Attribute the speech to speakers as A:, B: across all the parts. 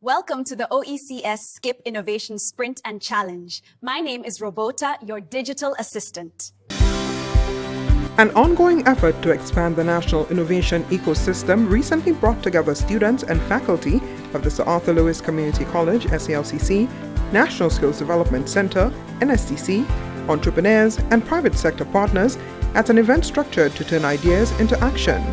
A: Welcome to the OECS Skip Innovation Sprint and Challenge. My name is Robota, your digital assistant.
B: An ongoing effort to expand the national innovation ecosystem recently brought together students and faculty of the Sir Arthur Lewis Community College, SALCC, National Skills Development Center, NSDC, entrepreneurs, and private sector partners at an event structured to turn ideas into action.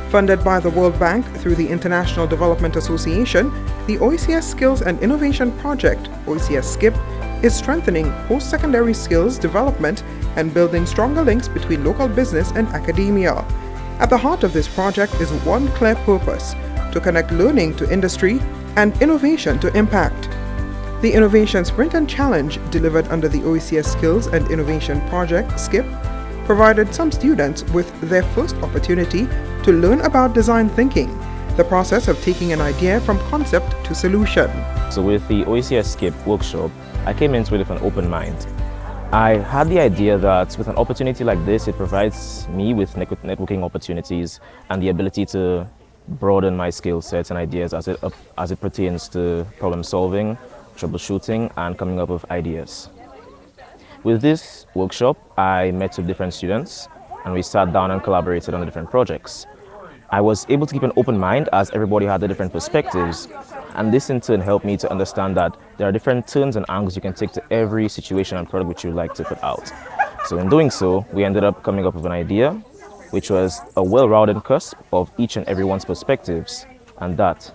B: Funded by the World Bank through the International Development Association, the OECS Skills and Innovation Project, OECS SKIP, is strengthening post-secondary skills development and building stronger links between local business and academia. At the heart of this project is one clear purpose: to connect learning to industry and innovation to impact. The Innovation Sprint and Challenge, delivered under the OECS Skills and Innovation Project, SKIP, provided some students with their first opportunity to learn about design thinking, the process of taking an idea from concept to solution.
C: So with the OECS SKIP workshop, I came into it with an open mind. I had the idea that with an opportunity like this, it provides me with networking opportunities and the ability to broaden my skill sets and ideas as it pertains to problem solving, troubleshooting, and coming up with ideas. With this workshop, I met with different students and we sat down and collaborated on the different projects. I was able to keep an open mind as everybody had the different perspectives, and this in turn helped me to understand that there are different turns and angles you can take to every situation and product which you would like to put out. So in doing so, we ended up coming up with an idea which was a well-rounded cusp of each and everyone's perspectives, and that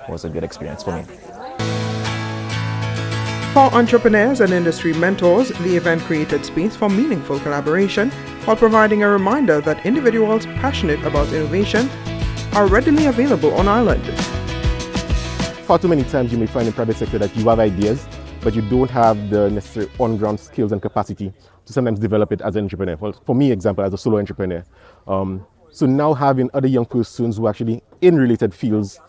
C: was a good experience for me.
B: For entrepreneurs and industry mentors, the event created space for meaningful collaboration while providing a reminder that individuals passionate about innovation are readily available on island.
D: Far too many times you may find in the private sector that you have ideas, but you don't have the necessary on-ground skills and capacity to sometimes develop it as an entrepreneur. Well, for me, example, as a solo entrepreneur. So now having other young persons who are actually in related fields,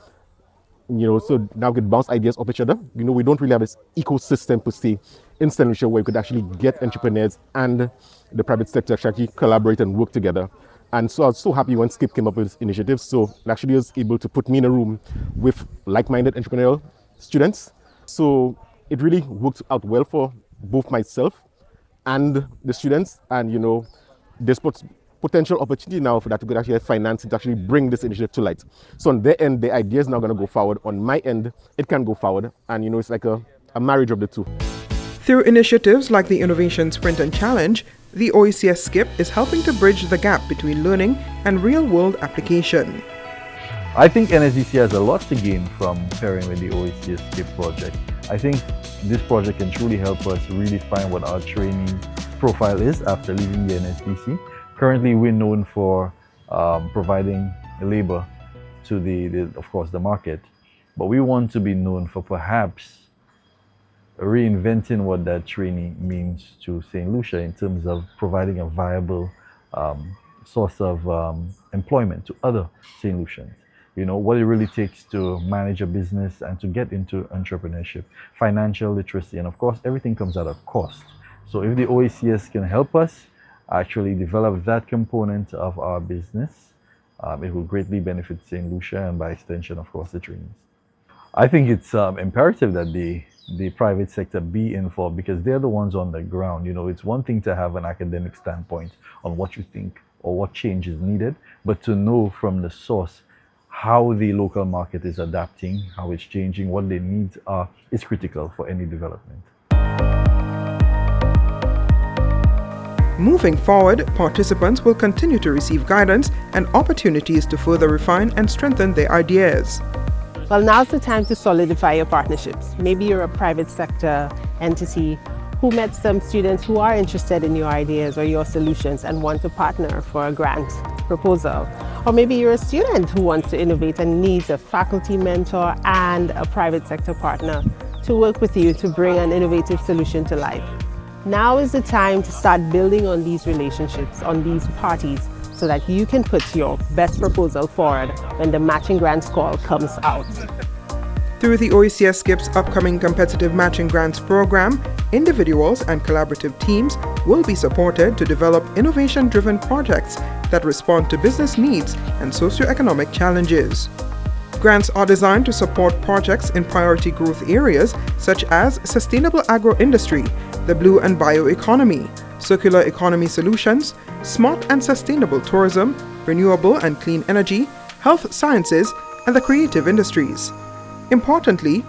D: so now we could bounce ideas off each other. We don't really have this ecosystem per se in St. Lucia where we could actually get entrepreneurs and the private sector to actually collaborate and work together. And so I was so happy when SKIP came up with this initiative. So it actually was able to put me in a room with like-minded entrepreneurial students. So it really worked out well for both myself and the students. And, there's potential opportunity now for that to actually have financing to actually bring this initiative to light. So on their end, the idea is now going to go forward. On my end, it can go forward. And, it's like a marriage of the two.
B: Through initiatives like the Innovation Sprint and Challenge, the OECS SKIP is helping to bridge the gap between learning and real-world application.
E: I think NSDC has a lot to gain from pairing with the OECS SKIP project. I think this project can truly help us really find what our training profile is after leaving the NSDC. Currently, we're known for providing labor to of course, the market, but we want to be known for perhaps reinventing what that training means to St. Lucia in terms of providing a viable source of employment to other St. Lucians. What it really takes to manage a business and to get into entrepreneurship, financial literacy, and of course, everything comes at a cost. So if the OECS can help us actually develop that component of our business, it will greatly benefit St. Lucia and by extension, of course, the trainees. I think it's imperative that the private sector be involved because they're the ones on the ground. It's one thing to have an academic standpoint on what you think or what change is needed, but to know from the source how the local market is adapting, how it's changing, what their needs are, is critical for any development.
B: Moving forward, participants will continue to receive guidance and opportunities to further refine and strengthen their ideas.
F: Well, now's the time to solidify your partnerships. Maybe you're a private sector entity who met some students who are interested in your ideas or your solutions and want to partner for a grant proposal. Or maybe you're a student who wants to innovate and needs a faculty mentor and a private sector partner to work with you to bring an innovative solution to life. Now is the time to start building on these relationships, on these parties, so that you can put your best proposal forward when the matching grants call comes out.
B: Through the OECS SKIP's upcoming competitive matching grants program, individuals and collaborative teams will be supported to develop innovation-driven projects that respond to business needs and socioeconomic challenges. grants are designed to support projects in priority growth areas such as sustainable agro-industry, the blue and bioeconomy, circular economy solutions, smart and sustainable tourism, renewable and clean energy, health sciences, and the creative industries. Importantly,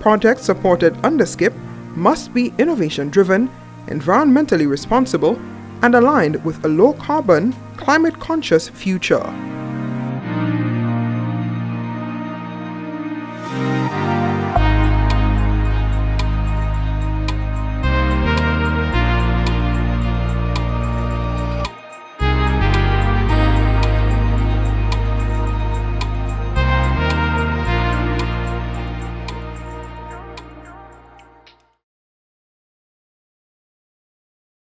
B: projects supported under SKIP must be innovation-driven, environmentally responsible, and aligned with a low-carbon, climate-conscious future.